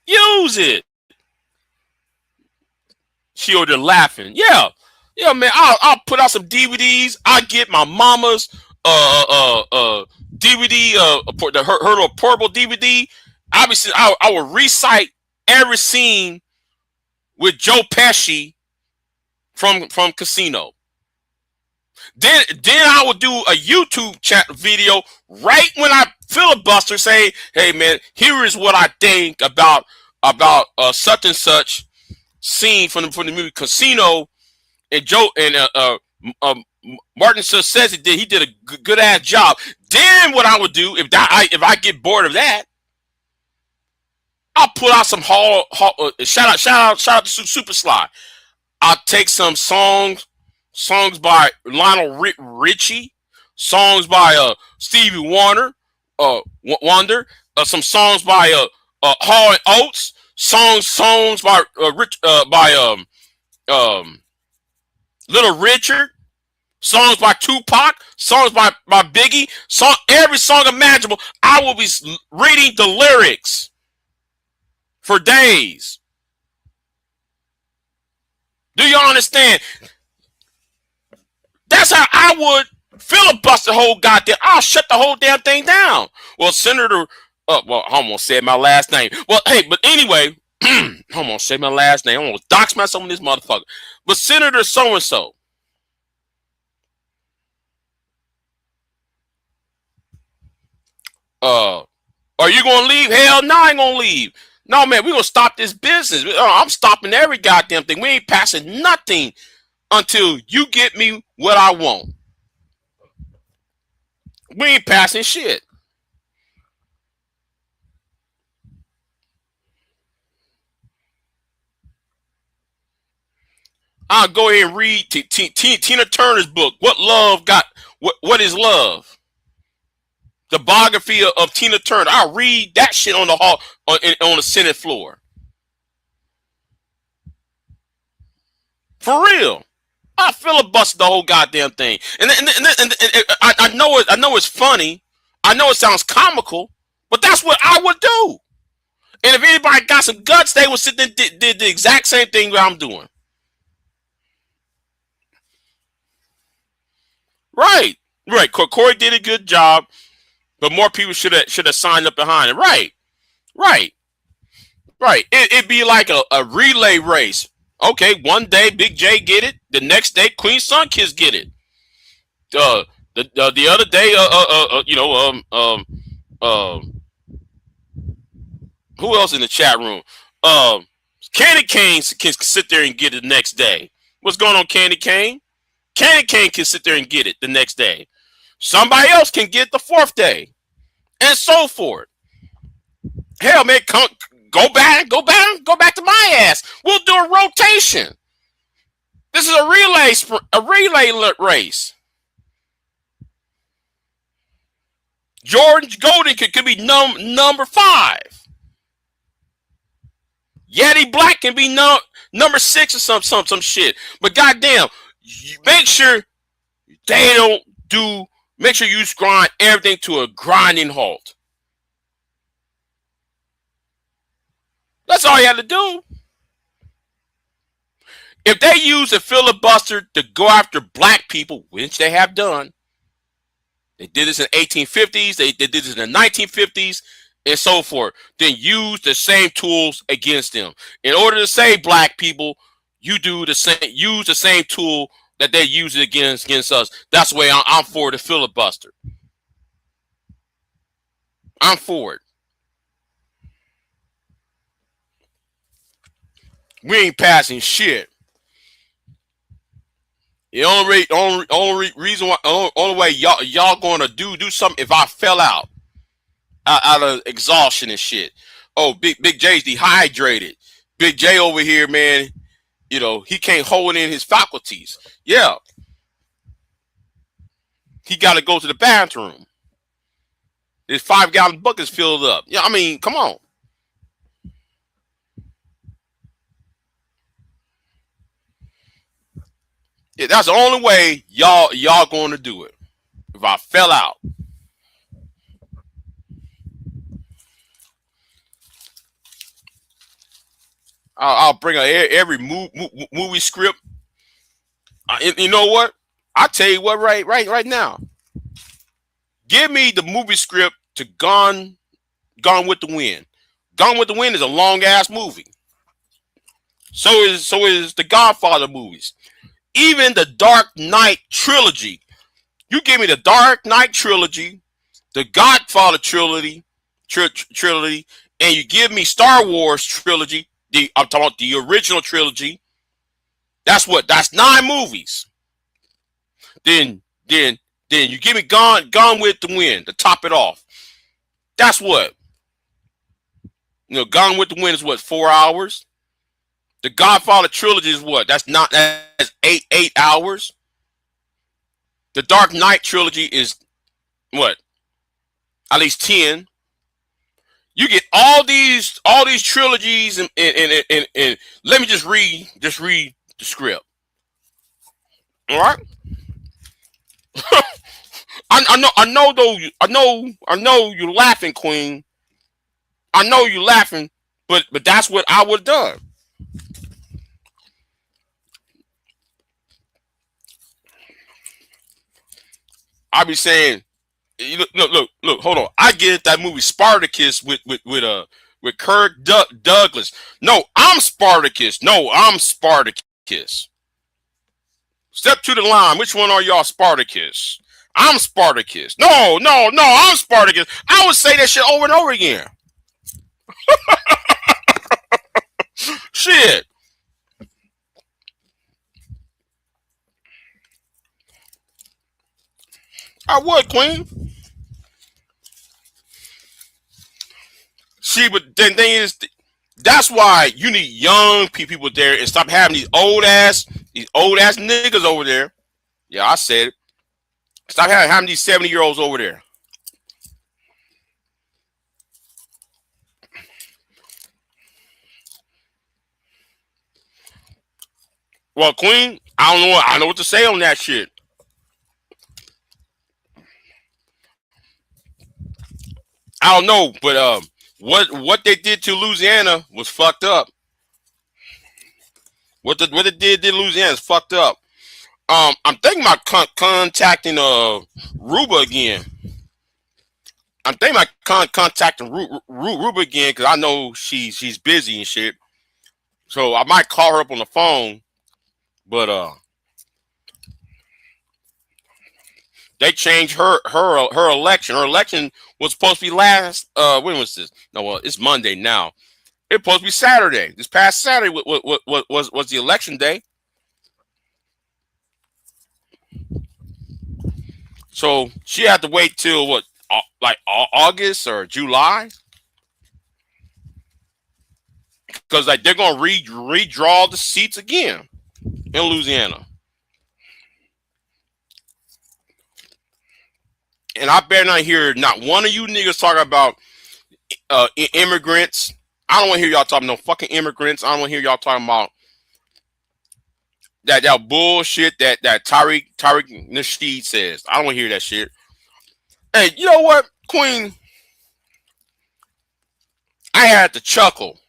Use it. She over there laughing. Yeah, man. I'll put out some DVDs. I get my mama's DVD, her little portable DVD. Obviously, I will recite every scene with Joe Pesci from Casino. Then I will do a YouTube chat video right when I filibuster, say, hey man, here is what I think about such and such scene from the movie Casino, and Joe and Martin Scorsese did a good ass job. Then what I would do if I get bored of that, I'll pull out some shout out to Super Sly. I'll take some songs by Lionel Richie, songs by Stevie Wonder, some songs by Hall and Oates, songs by Little Richard, songs by Tupac, songs by Biggie, every song imaginable. I will be reading the lyrics for days. Do you understand? That's how I would filibuster the whole goddamn. I'll shut the whole damn thing down. Well, Senator, I almost said my last name. Well, hey, but anyway, I almost said my last name. I almost dox myself on this motherfucker. But Senator so and so. Are you gonna leave? Hell no, I ain't gonna leave. No, man, we're going to stop this business. I'm stopping every goddamn thing. We ain't passing nothing until you get me what I want. We ain't passing shit. I'll go ahead and read Tina Turner's book, What is Love? The biography of Tina Turner. I'll read that shit on the Senate floor. For real. I filibuster the whole goddamn thing. And I know it's funny. I know it sounds comical, but that's what I would do. And if anybody got some guts, they would sit there and did the exact same thing that I'm doing. Right. Corey did a good job. But more people should have signed up behind it. Right. It'd be like a relay race. Okay, one day Big J get it. The next day Queen Sunkiss get it. The other day, who else in the chat room? Candy Cane can sit there and get it the next day. What's going on, Candy Cane? Candy Cane can sit there and get it the next day. Somebody else can get the fourth day, and so forth. Hell, man, go back to my ass. We'll do a rotation. This is a relay race. George Golden could be number 5. Yeti Black can be number 6 or some shit. But goddamn, make sure they don't do. Make sure you grind everything to a grinding halt. That's all you have to do. If they use a filibuster to go after black people, which they have done, they did this in the 1850s, they did this in the 1950s, and so forth, then use the same tools against them. In order to save black people, you do the same. Use the same tool that they use it against us. That's the way I'm for the filibuster. I'm for it. We ain't passing shit. The only reason why, only way y'all gonna do something if I fell out of exhaustion and shit. Oh, Big J's dehydrated. Big J over here, man. You know, he can't hold in his faculties. Yeah, he got to go to the bathroom. His 5-gallon bucket's filled up. Yeah, I mean, come on. Yeah, that's the only way y'all going to do it. If I fell out. I'll bring every movie script. You know what? I tell you what, right now. Give me the movie script to Gone with the Wind. Gone with the Wind is a long ass movie. So is the Godfather movies. Even the Dark Knight trilogy. You give me the Dark Knight trilogy, the Godfather trilogy, and you give me Star Wars trilogy. I'm talking about the original trilogy. That's 9 movies. Then you give me Gone with the Wind to top it off. That's what. You know, Gone with the Wind is what, 4 hours. The Godfather trilogy is what? That's 8 hours. The Dark Knight trilogy is what? At least 10. You get all these trilogies and let me just read the script. All right. I know you're laughing, Queen. I know you're laughing, but that's what I would have done. I be saying, look, hold on. I get that movie Spartacus with Kirk Douglas. No, I'm Spartacus. Step to the line. Which one are y'all Spartacus? I'm Spartacus. No, I'm Spartacus. I would say that shit over and over again. Shit. I would, Queen. See, but the thing is, that's why you need young people there and stop having these old ass niggas over there. Yeah, I said it. Stop having these 70-year-olds over there. Well, Queen, I know what to say on that shit. I don't know, but what they did to Louisiana was fucked up. What they did to Louisiana is fucked up. I'm thinking about contacting Ruba again. I'm thinking about contacting Ruba again because I know she's busy and shit. So I might call her up on the phone, but they changed her election. Her election was supposed to be last. When was this? No, well, it's Monday now. It's supposed to be Saturday. This past Saturday was the election day. So she had to wait till what, like August or July, because like they're gonna redraw the seats again in Louisiana. And I better not hear not one of you niggas talking about immigrants. I don't want to hear y'all talking no fucking immigrants. I don't want to hear y'all talking about that bullshit that Tariq Nasheed says. I don't want to hear that shit. Hey, you know what, Queen? I had to chuckle.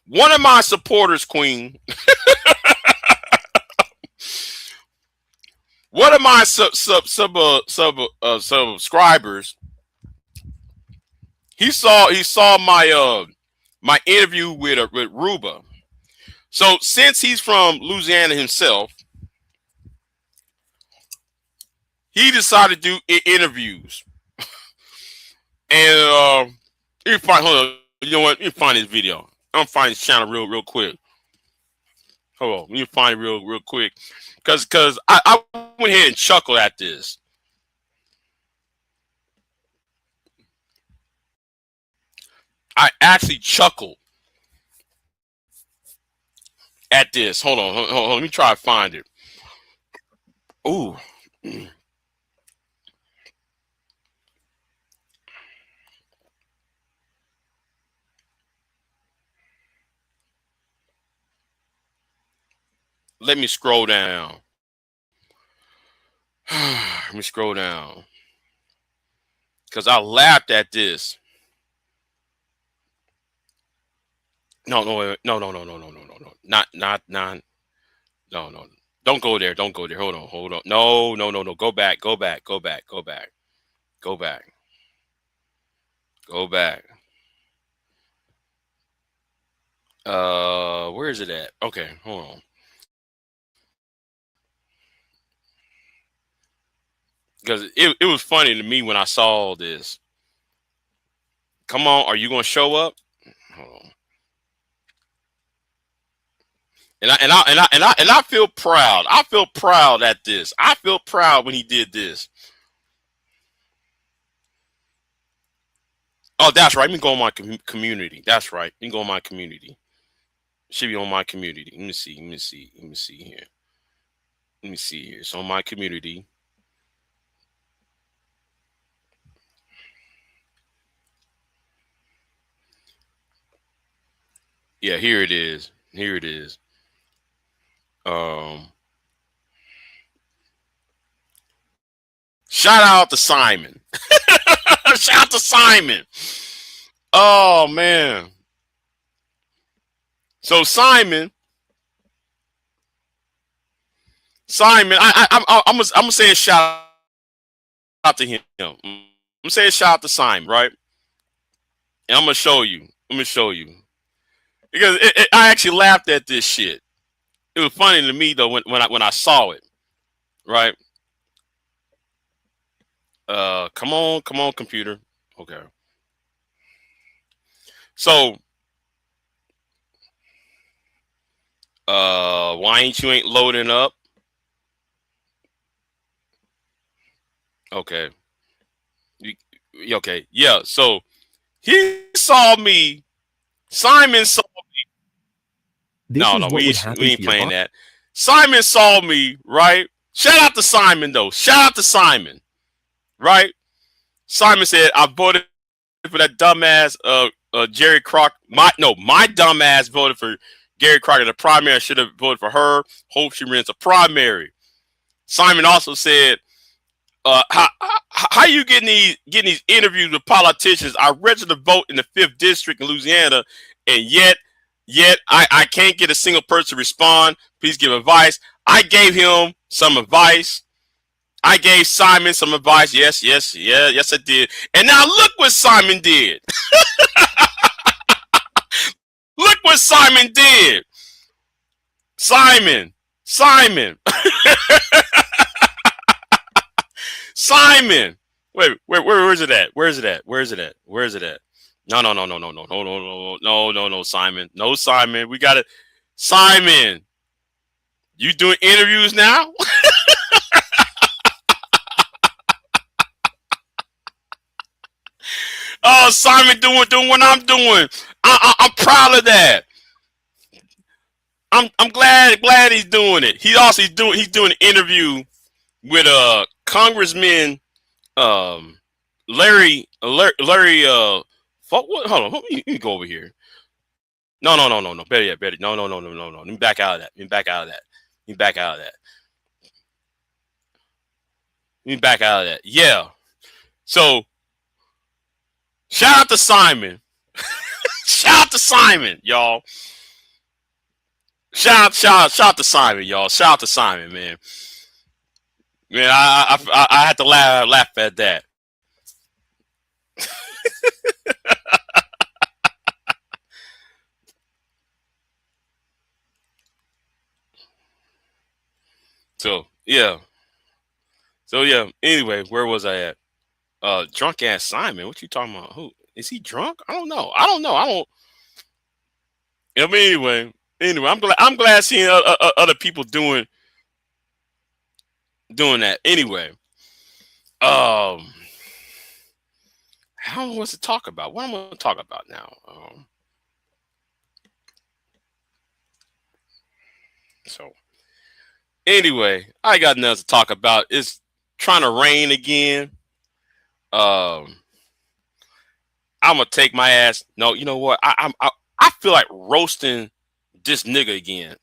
One of my supporters, Queen, One of my subscribers, he saw my interview with Ruba. So since he's from Louisiana himself, he decided to do interviews. And you find, hold on, you know what? You find this video. I'm gonna find his channel real quick. Hold on, let me find it real quick, cause I went ahead and chuckled at this. I actually chuckled at this. Hold on, let me try to find it. Ooh. Let me scroll down. Let me scroll down, because I laughed at this. No, not. No. Don't go there. Don't go there. Hold on. No. Go back. Go back. Where is it at? Okay, hold on. Because it was funny to me when I saw this. Come on, are you gonna show up? Hold on. And I feel proud. I feel proud at this. I feel proud when he did this. Oh, that's right. Let me go on my community. That's right. Let me go on my community. Should be on my community. Let me see here. It's on my community. Yeah, here it is. Shout out to Simon. Shout out to Simon. Oh man. So Simon, I'm gonna say a shout out to him. I'm gonna say a shout out to Simon, right? And I'm gonna show you. Because I actually laughed at this shit. It was funny to me though when I saw it, right? Come on, computer. Okay. So, why ain't loading up? Okay. Okay. Yeah. So he saw me. Simon saw me. No, we ain't playing that. Simon saw me, right? Shout out to Simon though. Shout out to Simon, right? Simon said, I voted for that dumbass Jerry Crocker. My dumbass voted for Gary Crocker in the primary. I should have voted for her. Hope she wins a primary. Simon also said, how you getting these interviews with politicians? I registered to vote in the 5th district in Louisiana, and yet I can't get a single person to respond. Please give advice. I gave him some advice. I gave Simon some advice. Yes, I did. And now look what Simon did. Look what Simon did. Simon. Simon. Wait, where is it at? Where is it at? No, Simon. No, Simon. We got it. Simon. You doing interviews now? Oh, Simon doing what I'm doing. I'm proud of that. I'm glad he's doing it. He's doing an interview with Congressman Larry hold on, let me go over here. No. Better yet. No. Let me back out of that. Yeah. So shout out to Simon. Shout out to Simon, y'all. Shout out to Simon, y'all. Shout out to Simon, man. Man, I had to laugh at that. So yeah. So yeah. Anyway, where was I at? Drunk ass Simon. What you talking about? Who is he drunk? I don't know. I don't know. I don't. I mean, anyway, I'm glad seeing other people doing that. Anyway, um, I don't know what to talk about. What I'm going to talk about now. So anyway, I got nothing to talk about. It's trying to rain again. I'm gonna take my ass. No, you know what? I feel like roasting this nigga again.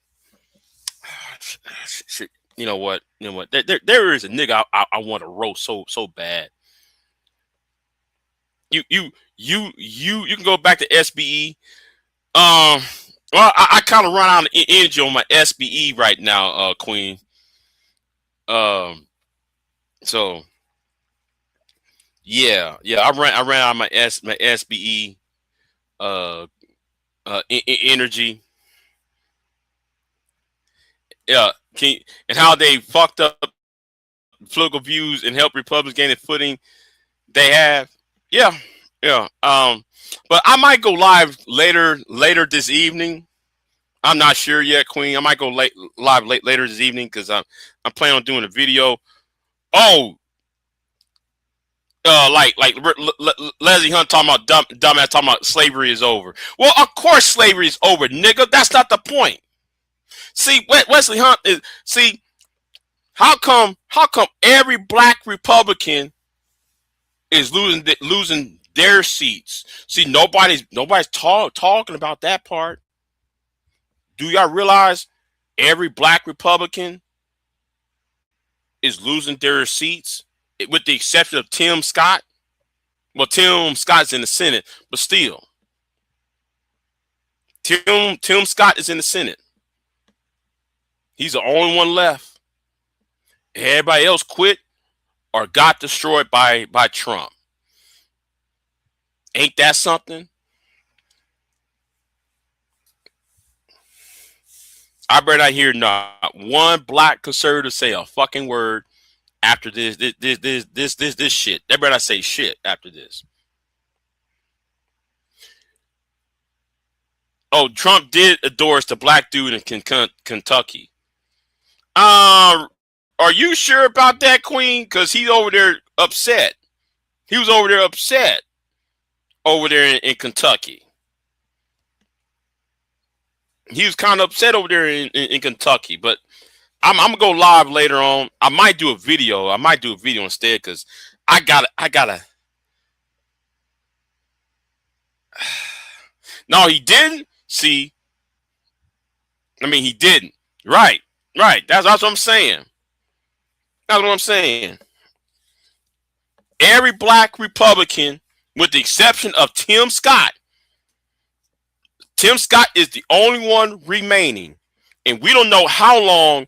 Shit. You know what? You know what? There is a nigga I want to roast so bad. You can go back to SBE. Well, I kind of run out of energy on my SBE right now, Queen. So yeah, I ran out of my SBE energy. Yeah, and how they fucked up political views and helped Republicans gain a footing they have. Yeah. But I might go live later this evening. I'm not sure yet, Queen. I might go live later this evening because I'm planning on doing a video. Oh, like Leslie Hunt talking about dumbass talking about slavery is over. Well, of course slavery is over, nigga. That's not the point. See, Wesley Hunt is how come every black Republican is losing their seats? See, nobody's talking about that part. Do y'all realize every black Republican is losing their seats, with the exception of Tim Scott? Well, Tim Scott's in the Senate, but still, Tim Scott is in the Senate. He's the only one left. Everybody else quit or got destroyed by Trump. Ain't that something? I better not hear not one black conservative say a fucking word after this shit. They better not say shit after this. Oh, Trump did endorse the black dude in Kentucky. Are you sure about that, Queen? Because he's over there upset. He was over there upset over there in Kentucky. He was kind of upset over there in Kentucky, but I'm gonna go live later on. I might do a video. Instead because I gotta. No, he didn't. See, I mean, he didn't. Right. That's what I'm saying. Every black Republican, with the exception of Tim Scott. Tim Scott is the only one remaining, and we don't know how long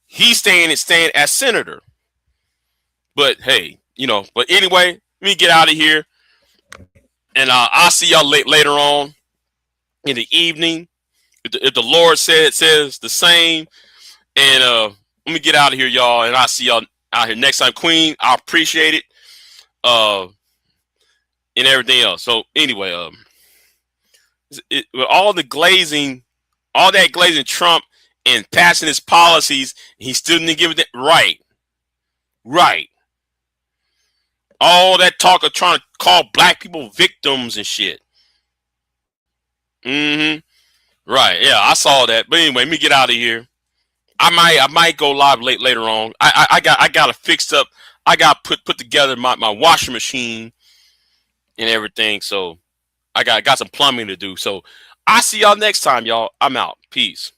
he's staying as senator. But hey, But anyway, let me get out of here, and I'll see y'all later on in the evening, if the Lord says the same. And let me get out of here, y'all, and I'll see y'all out here next time. Queen, I appreciate it, and everything else. So anyway, with all that glazing Trump and passing his policies, he still didn't give it right. All that talk of trying to call black people victims and shit. Right. Yeah, I saw that. But anyway, let me get out of here. I might go live later on. I got it fixed up. I got put together my washing machine and everything. So I got some plumbing to do. So I'll see y'all next time, y'all. I'm out. Peace.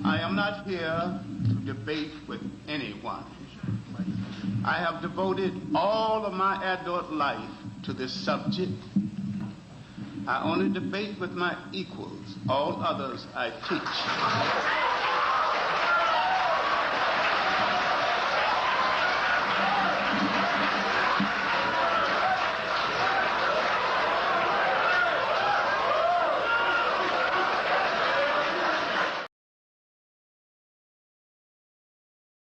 I am not here to debate with anyone. I have devoted all of my adult life to this subject. I only debate with my equals. All others I teach.